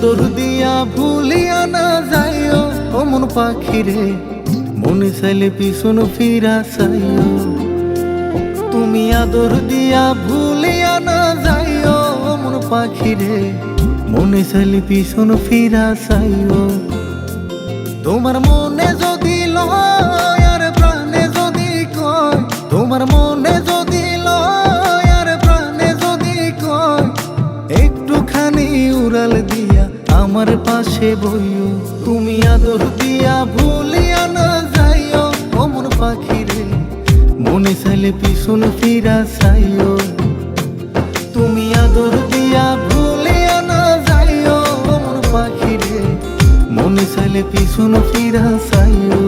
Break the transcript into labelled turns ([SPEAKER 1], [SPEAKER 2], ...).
[SPEAKER 1] আদর দিয়া ভুলিয়া না যাইও ও মন পাখি রে, মনে চাইলে পিছন ফিরা চাইও। তুমি আদর দিয়া ভুলিয়া না যাইও ও মন পাখি রে, মনে চাইলে পিছন ফিরা চাইও। তোমার মনে যদি লয় আর প্রাণে যদি কয়, তোমার মনে যদি লয় আর প্রাণে যদি কয়, একটুখানি উড়াল দিয়া আমার পাশে বইও। তুমি আদর দিয়া ভুলিয়া না যাইও ও মন পাখি রে, মনে চাইলে পিছন ফিরা চাইও। তুমি আদর দিয়া ভুলিয়া না যাইও ও মন পাখি রে, মনে চাইলে পিছন ফিরা চাইও।